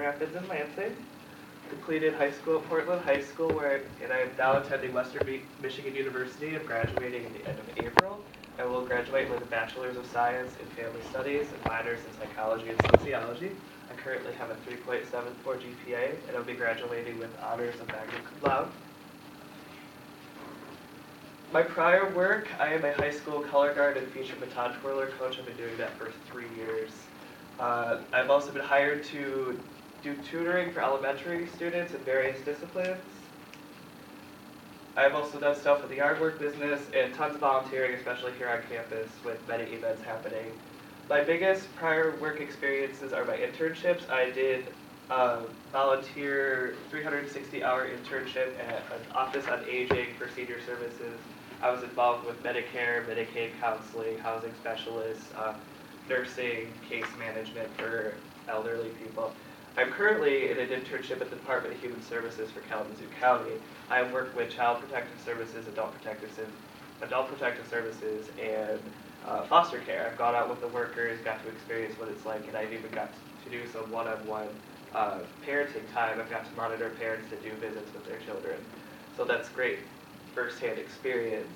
Rapids and Lansing. Completed high school at Portland High School, and I am now attending Western Michigan University. I'm graduating at the end of April. I will graduate with a Bachelor's of Science in Family Studies and minors in Psychology and Sociology. I currently have a 3.74 GPA, and I'll be graduating with honors of magna cum laude. My prior work, I am a high school color guard and feature baton twirler coach. I've been doing that for 3 years. I've also been hired to do tutoring for elementary students in various disciplines. I've also done stuff with the yard work business and tons of volunteering, especially here on campus with many events happening. My biggest prior work experiences are my internships. I did a volunteer 360-hour internship at an office on aging for senior services. I was involved with Medicare, Medicaid counseling, housing specialists, nursing, case management for elderly people. I'm currently in an internship at the Department of Human Services for Kalamazoo County. I work with Child Protective Services, Adult Protective Services, and foster care. I've gone out with the workers, got to experience what it's like, and I've even got to do some one-on-one parenting time. I've got to monitor parents that do visits with their children. So that's great first-hand experience.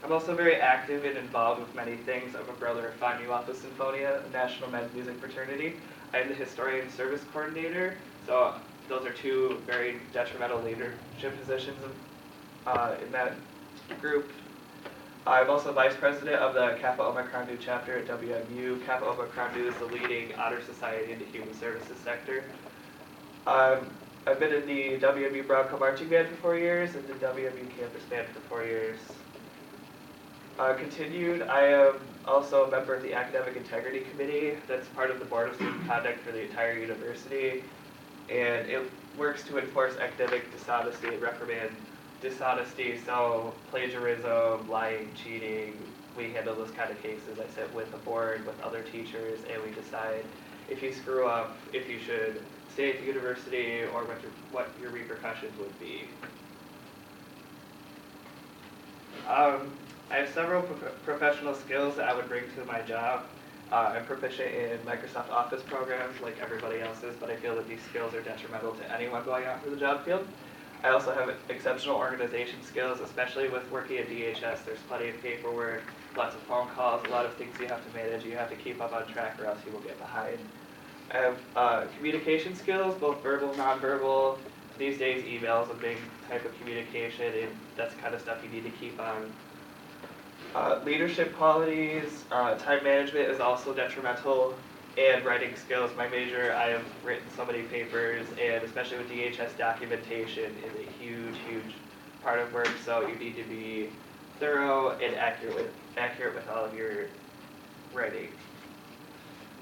I'm also very active and involved with many things. I'm a brother of Phi Nu Alpha Symphonia, a national men's music fraternity. I'm the historian service coordinator, so those are two very detrimental leadership positions in that group. I'm also vice president of the Kappa Omicron Nu chapter at WMU. Kappa Omicron Nu is the leading honor society in the human services sector. I've been in the WMU Bronco Marching Band for 4 years and the WMU Campus Band for 4 years. Continued, I am also a member of the Academic Integrity Committee. That's part of the Board of Student Conduct for the entire university. And it works to enforce academic dishonesty and reprimand dishonesty, so plagiarism, lying, cheating. We handle those kind of cases. I sit with the board, with other teachers, and we decide if you screw up, if you should stay at the university, or what your repercussions would be. I have several professional skills that I would bring to my job. I'm proficient in Microsoft Office programs like everybody else is, but I feel that these skills are detrimental to anyone going out for the job field. I also have exceptional organization skills, especially with working at DHS. There's plenty of paperwork, lots of phone calls, a lot of things you have to manage. You have to keep up on track or else you will get behind. I have communication skills, both verbal, nonverbal. These days, email is a big type of communication, and that's the kind of stuff you need to keep on. Leadership qualities, time management is also detrimental, and writing skills. My major, I have written so many papers, and especially with DHS, documentation is a huge, huge part of work, so you need to be thorough and accurate with all of your writing.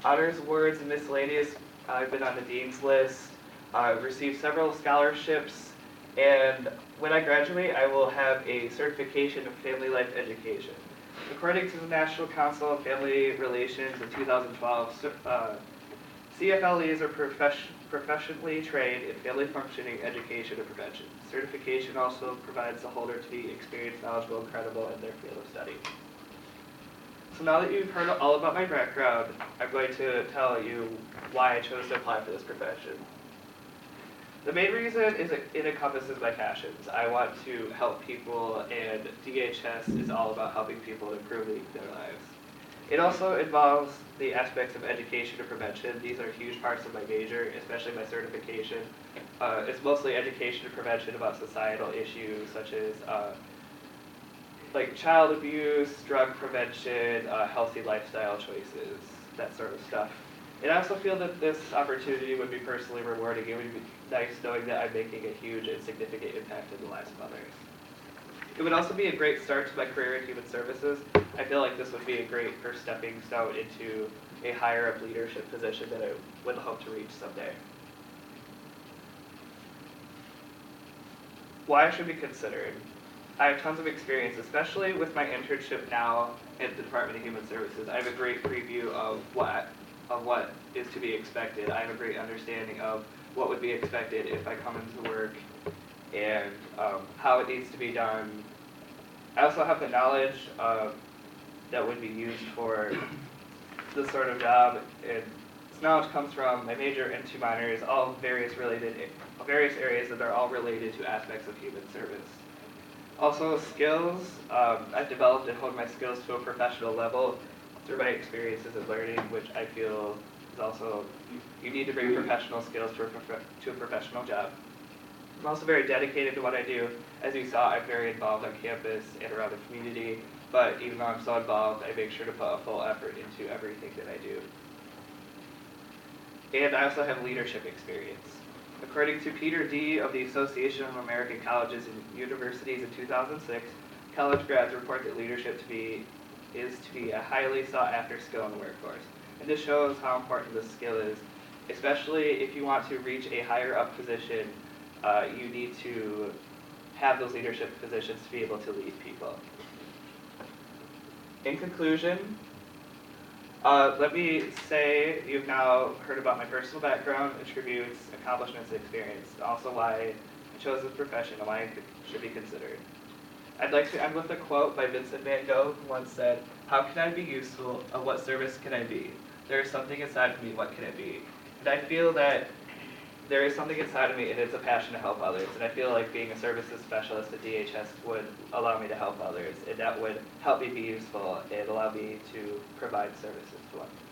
Honors, awards, and miscellaneous. I've been on the Dean's list. I've received several scholarships, and when I graduate, I will have a certification of family life education. According to the National Council of Family Relations in 2012, CFLEs are professionally trained in family functioning, education, and prevention. Certification also provides the holder to be experienced, knowledgeable, and credible in their field of study. So now that you've heard all about my background, I'm going to tell you why I chose to apply for this profession. The main reason is it encompasses my passions. I want to help people, and DHS is all about helping people improve their lives. It also involves the aspects of education and prevention. These are huge parts of my major, especially my certification. It's mostly education and prevention about societal issues such as like child abuse, drug prevention, healthy lifestyle choices, that sort of stuff. And I also feel that this opportunity would be personally rewarding. It would be nice knowing that I'm making a huge and significant impact in the lives of others. It would also be a great start to my career in human services. I feel like this would be a great first stepping stone into a higher up leadership position that I would hope to reach someday. Why I should be considered. I have tons of experience, especially with my internship now at the Department of Human Services. I have a great preview of what is to be expected. I have a great understanding of what would be expected if I come into work and how it needs to be done. I also have the knowledge that would be used for this sort of job and This knowledge comes from my major and 2 minors, all various areas that are all related to aspects of human service. Also, skills, I've developed and honed my skills to a professional level through my experiences and learning, which I feel is also, you need to bring professional skills to a professional job. I'm also very dedicated to what I do. As you saw, I'm very involved on campus and around the community, but even though I'm so involved, I make sure to put a full effort into everything that I do. And I also have leadership experience. According to Peter D. of the Association of American Colleges and Universities in 2006, college grads report that leadership is to be a highly sought after skill in the workforce. And this shows how important this skill is, especially if you want to reach a higher up position. You need to have those leadership positions to be able to lead people. In conclusion, let me say you've now heard about my personal background, attributes, accomplishments, and experience, also why I chose this profession and why it should be considered. I'd like to end with a quote by Vincent van Gogh, who once said, "How can I be useful? Of what service can I be? There is something inside of me, what can it be?" And I feel that there is something inside of me, and it's a passion to help others. And I feel like being a services specialist at DHS would allow me to help others, and that would help me be useful and allow me to provide services to others.